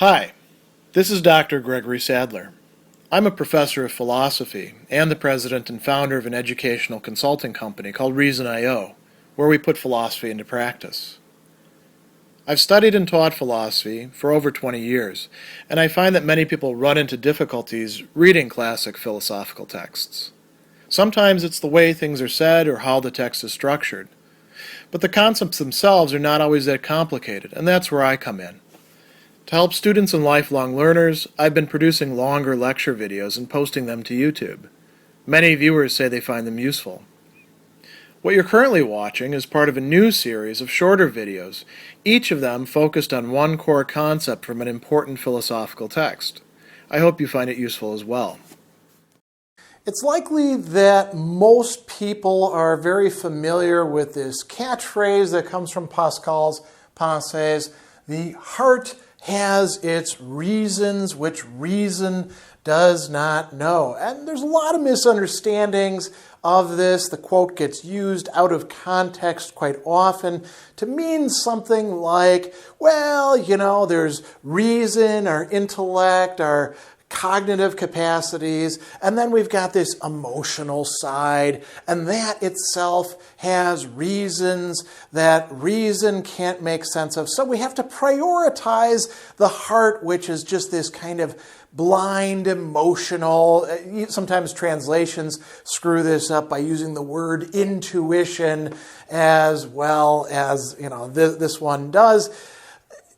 Hi, this is Dr. Gregory Sadler. I'm a professor of philosophy and the president and founder of an educational consulting company called Reason.io, where we put philosophy into practice. I've studied and taught philosophy for over 20 years, and I find that many people run into difficulties reading classic philosophical texts. Sometimes it's the way things are said or how the text is structured. But the concepts themselves are not always that complicated, and that's where I come in. To help students and lifelong learners, I've been producing longer lecture videos and posting them to YouTube. Many viewers say they find them useful. What you're currently watching is part of a new series of shorter videos, each of them focused on one core concept from an important philosophical text. I hope you find it useful as well. It's likely that most people are very familiar with this catchphrase that comes from Pascal's Pensées: the heart has its reasons which reason does not know. And there's a lot of misunderstandings of this. The quote gets used out of context quite often to mean something like, well, there's reason, our intellect, our cognitive capacities, and then we've got this emotional side, and that itself has reasons that reason can't make sense of. So we have to prioritize the heart, which is just this kind of blind, emotional. Sometimes translations screw this up by using the word intuition as well as, this one does.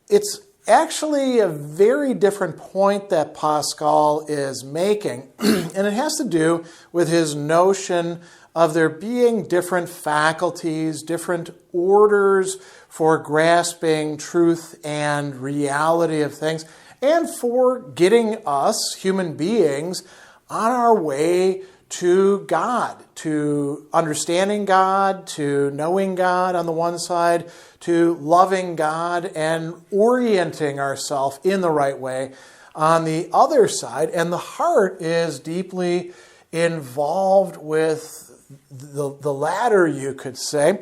It's actually a very different point that Pascal is making, and it has to do with his notion of there being different faculties, different orders for grasping truth and reality of things, and for getting us, human beings, on our way to God, to understanding God, to knowing God on the one side, to loving God and orienting ourselves in the right way on the other side. And the heart is deeply involved with the latter, you could say.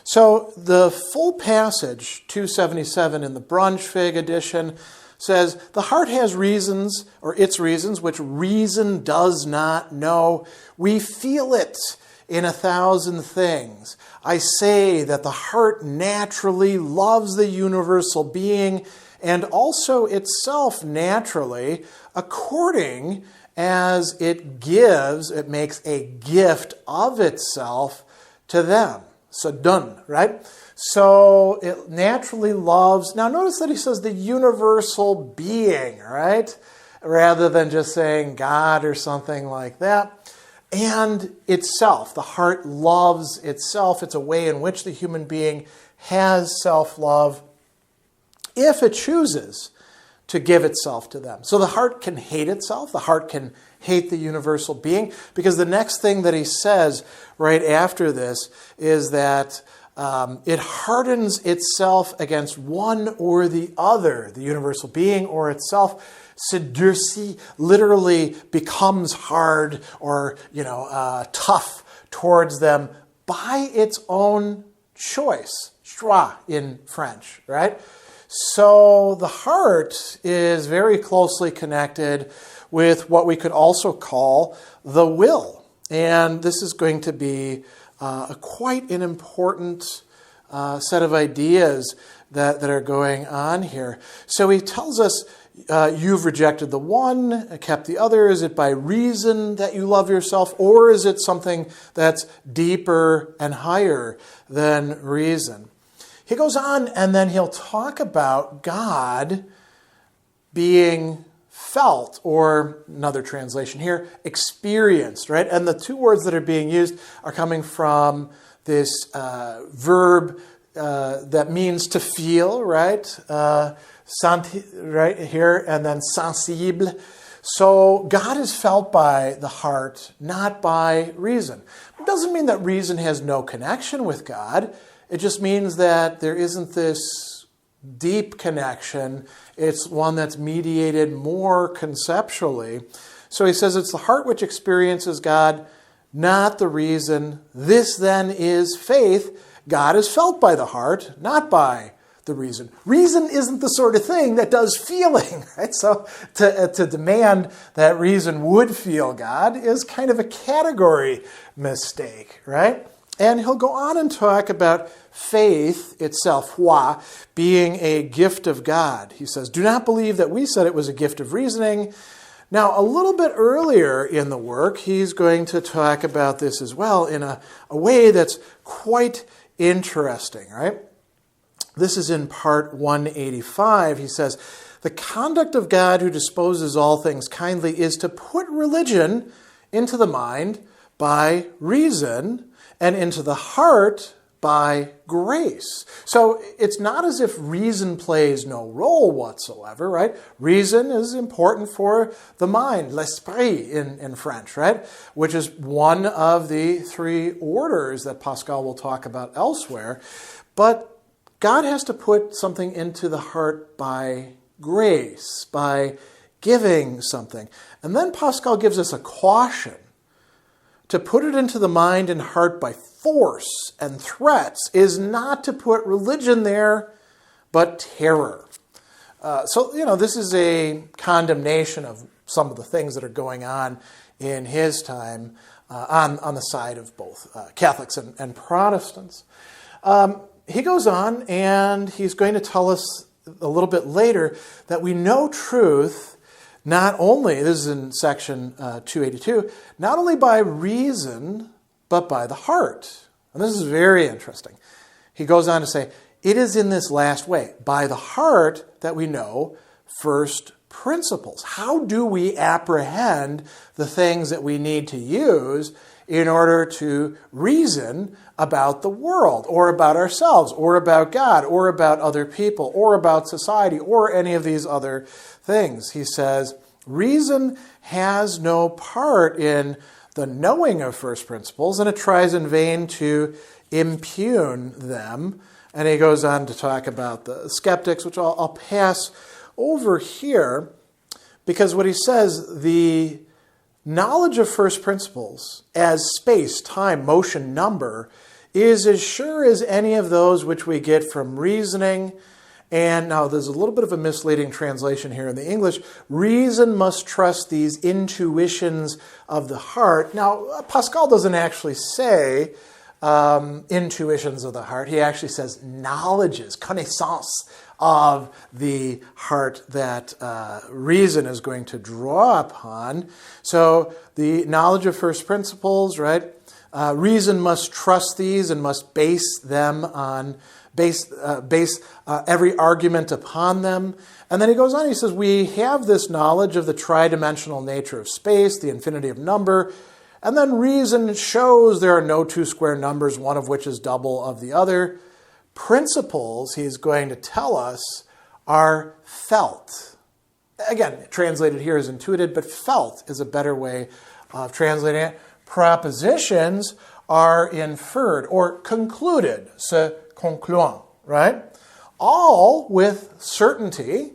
So the full passage, 277 in the Braunschweig edition, says, the heart has reasons, or its reasons, which reason does not know. We feel it in 1,000 things. I say that the heart naturally loves the universal being and also itself naturally, according as it makes a gift of itself to them. So done, right? So it naturally loves. Now notice that he says the universal being, right? Rather than just saying God or something like that. And itself. The heart loves itself. It's a way in which the human being has self-love if it chooses to give itself to them. So the heart can hate itself. The heart can hate the universal being, because the next thing that he says right after this is that it hardens itself against one or the other, the universal being or itself. S'durcit literally becomes hard or tough towards them by its own choice. Choix in French, right? So the heart is very closely connected with what we could also call the will. And this is going to be quite an important set of ideas that are going on here. So he tells us, you've rejected the one, kept the other. Is it by reason that you love yourself, or is it something that's deeper and higher than reason? He goes on, and then he'll talk about God being felt, or another translation here, experienced, right? And the two words that are being used are coming from this verb that means to feel, right? Right here, and then sensible. So God is felt by the heart, not by reason. It doesn't mean that reason has no connection with God. It just means that there isn't this deep connection. It's one that's mediated more conceptually. So he says it's the heart which experiences God, not the reason. This then is faith. God is felt by the heart, not by the reason. Reason isn't the sort of thing that does feeling, right? So to demand that reason would feel God is kind of a category mistake, right? And he'll go on and talk about faith itself, foi, being a gift of God. He says, do not believe that we said it was a gift of reasoning. Now, a little bit earlier in the work, he's going to talk about this as well in a way that's quite interesting, right? This is in part 185. He says, the conduct of God who disposes all things kindly is to put religion into the mind by reason and into the heart by grace. So it's not as if reason plays no role whatsoever, right? Reason is important for the mind, l'esprit in French, right? Which is one of the three orders that Pascal will talk about elsewhere. But God has to put something into the heart by grace, by giving something. And then Pascal gives us a caution to put it into the mind and heart by force and threats is not to put religion there, but terror. This is a condemnation of some of the things that are going on in his time on the side of both Catholics and Protestants. He goes on and he's going to tell us a little bit later that we know truth not only, this is in section 282, not only by reason, but by the heart. And this is very interesting. He goes on to say, it is in this last way, by the heart, that we know first principles. How do we apprehend the things that we need to use in order to reason about the world, or about ourselves, or about God, or about other people, or about society, or any of these other things? He says, reason has no part in the knowing of first principles, and it tries in vain to impugn them. And he goes on to talk about the skeptics, which I'll pass over here, because what he says, the knowledge of first principles as space, time, motion, number, is as sure as any of those which we get from reasoning. And now there's a little bit of a misleading translation here in the English. Reason must trust these intuitions of the heart. Now, Pascal doesn't actually say intuitions of the heart. He actually says knowledges, connaissance of the heart that reason is going to draw upon. So the knowledge of first principles, right? Reason must trust these and must base them on base every argument upon them. And then he goes on, he says, we have this knowledge of the tridimensional nature of space, the infinity of number, and then reason shows there are no two square numbers, one of which is double of the other. Principles, he's going to tell us, are felt. Again, translated here as intuited, but felt is a better way of translating it. Propositions are inferred or concluded, se concluant, right? All with certainty,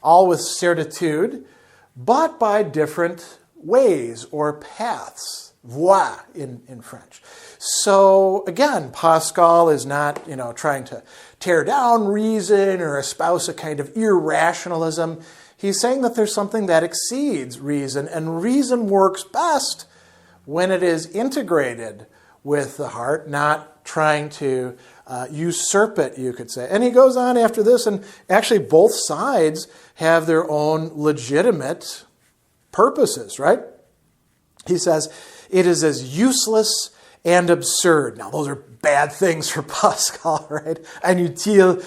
all with certitude, but by different ways or paths, voies in French. So again, Pascal is not, trying to tear down reason or espouse a kind of irrationalism. He's saying that there's something that exceeds reason, and reason works best when it is integrated with the heart, not trying to usurp it, you could say. And he goes on after this, and actually both sides have their own legitimate purposes, right? He says, it is as useless and absurd. Now, those are bad things for Pascal, right? Inutile,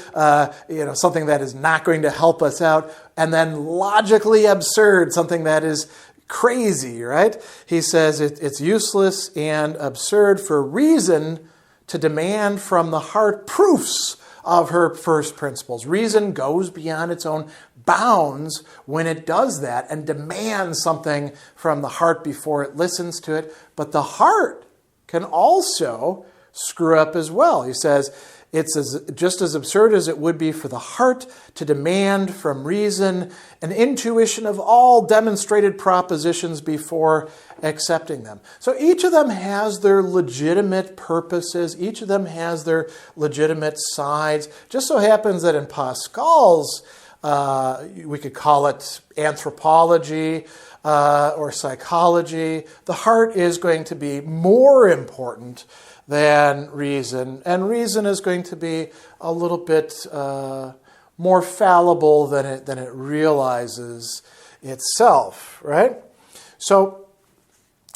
something that is not going to help us out. And then logically absurd, something that is crazy, right? He says it's useless and absurd for reason to demand from the heart proofs of her first principles. Reason goes beyond its own bounds when it does that and demands something from the heart before it listens to it. But the heart can also screw up as well. He says It's just as absurd as it would be for the heart to demand from reason an intuition of all demonstrated propositions before accepting them. So each of them has their legitimate purposes. Each of them has their legitimate sides. Just so happens that in Pascal's, we could call it anthropology or psychology, the heart is going to be more important than reason, and reason is going to be a little bit more fallible than it realizes itself, right? So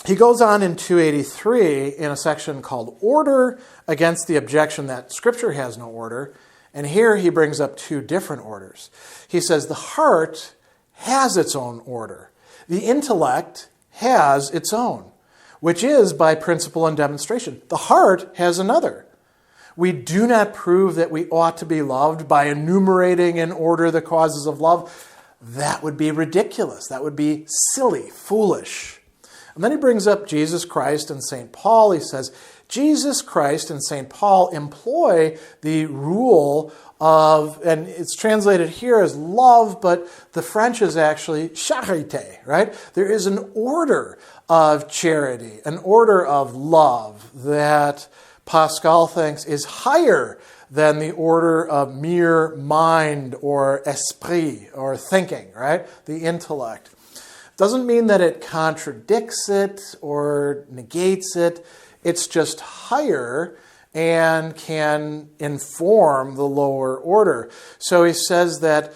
he goes on in 283 in a section called Order against the objection that Scripture has no order, and here he brings up two different orders. He says the heart has its own order. The intellect has its own, which is by principle and demonstration. The heart has another. We do not prove that we ought to be loved by enumerating in order the causes of love. That would be ridiculous. That would be silly, foolish. And then he brings up Jesus Christ and St. Paul. He says, Jesus Christ and St. Paul employ the rule of, and it's translated here as love, but the French is actually charité, right? There is an order of charity, an order of love that Pascal thinks is higher than the order of mere mind or esprit or thinking, right? The intellect. Doesn't mean that it contradicts it or negates it. It's just higher and can inform the lower order. So he says that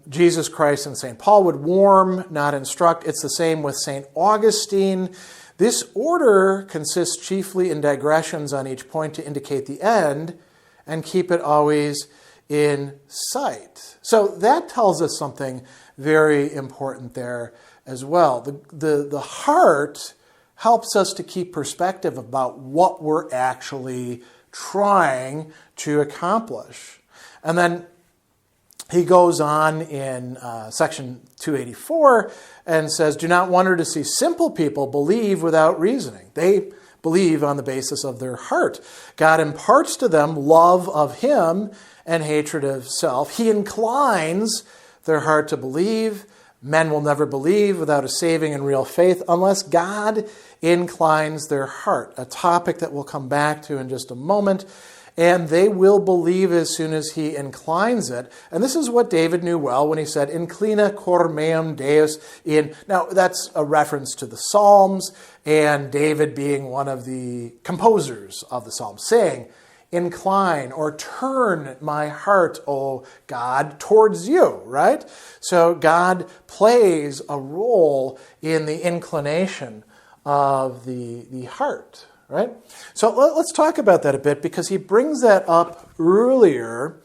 Jesus Christ and St. Paul would warn, not instruct. It's the same with St. Augustine. This order consists chiefly in digressions on each point to indicate the end and keep it always in sight. So that tells us something very important there as well. The heart helps us to keep perspective about what we're actually trying to accomplish. And then he goes on in section 284 and says, do not wonder to see simple people believe without reasoning. They believe on the basis of their heart. God imparts to them love of him and hatred of self. He inclines their heart to believe. Men will never believe without a saving and real faith unless God inclines their heart, a topic that we'll come back to in just a moment. And they will believe as soon as he inclines it. And this is what David knew well when he said, Inclina cor meum Deus in. Now, that's a reference to the Psalms, and David being one of the composers of the Psalms, saying, incline or turn my heart, O God, towards you, right? So God plays a role in the inclination of the heart, right? So let's talk about that a bit, because he brings that up earlier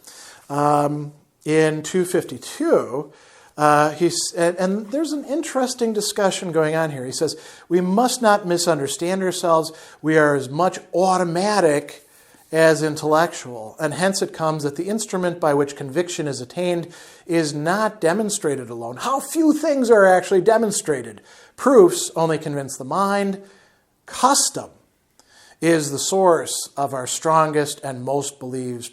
in 252. And there's an interesting discussion going on here. He says, we must not misunderstand ourselves. We are as much automatic as intellectual, and hence it comes that the instrument by which conviction is attained is not demonstrated alone. How few things are actually demonstrated. Proofs only convince the mind. Custom is the source of our strongest and most believed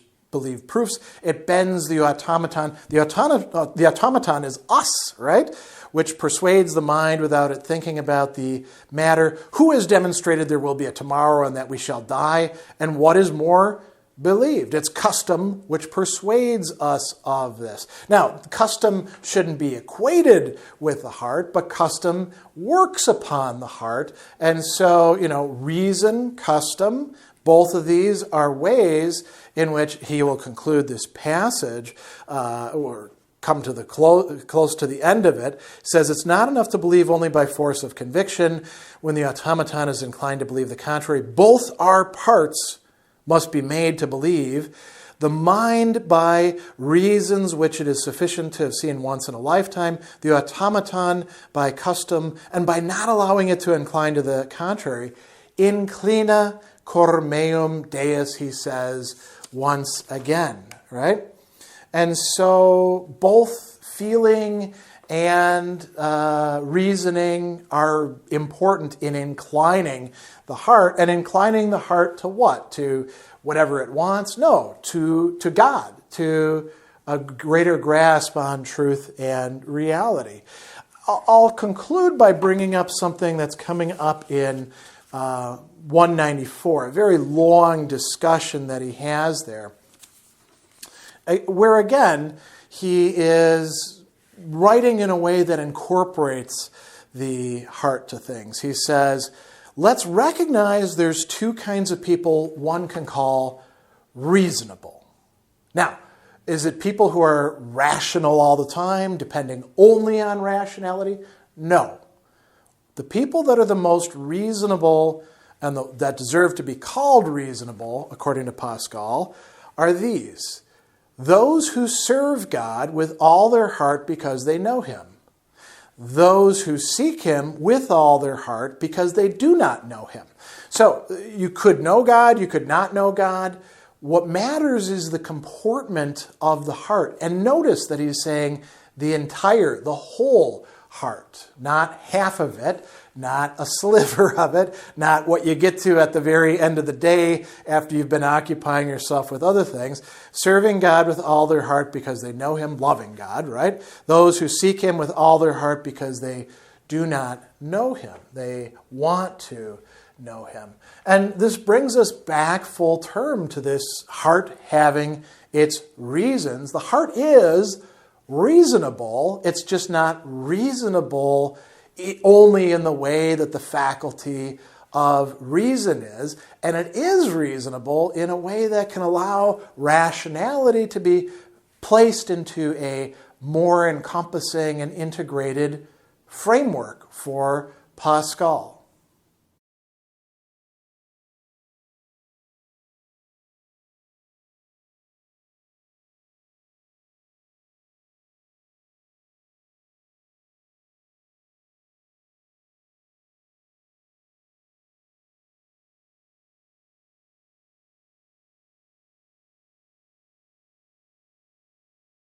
proofs. It bends the automaton. The automaton is us, right? Which persuades the mind without it thinking about the matter. Who has demonstrated there will be a tomorrow and that we shall die? And what is more believed? It's custom which persuades us of this. Now, custom shouldn't be equated with the heart, but custom works upon the heart. And so, reason, custom, both of these are ways in which he will conclude this passage, or come to the close to the end of it. Says it's not enough to believe only by force of conviction when the automaton is inclined to believe the contrary. Both our parts must be made to believe. The mind by reasons which it is sufficient to have seen once in a lifetime, the automaton by custom, and by not allowing it to incline to the contrary. Inclina cor meum Deus, he says once again, right? And so both feeling and reasoning are important in inclining the heart. And inclining the heart to what? To whatever it wants. No, to God, to a greater grasp on truth and reality. I'll conclude by bringing up something that's coming up in 194, a very long discussion that he has there, where again, he is writing in a way that incorporates the heart to things. He says, let's recognize there's two kinds of people one can call reasonable. Now, is it people who are rational all the time, depending only on rationality? No. The people that are the most reasonable and that deserve to be called reasonable, according to Pascal, are these. Those who serve God with all their heart because they know Him. Those who seek Him with all their heart because they do not know Him. So you could know God, you could not know God. What matters is the comportment of the heart. And notice that he's saying the whole heart, not half of it, not a sliver of it, not what you get to at the very end of the day after you've been occupying yourself with other things. Serving God with all their heart because they know Him, loving God, right? Those who seek Him with all their heart because they do not know Him. They want to know Him. And this brings us back full term to this heart having its reasons. The heart is reasonable. It's just not reasonable only in the way that the faculty of reason is. And it is reasonable in a way that can allow rationality to be placed into a more encompassing and integrated framework for Pascal.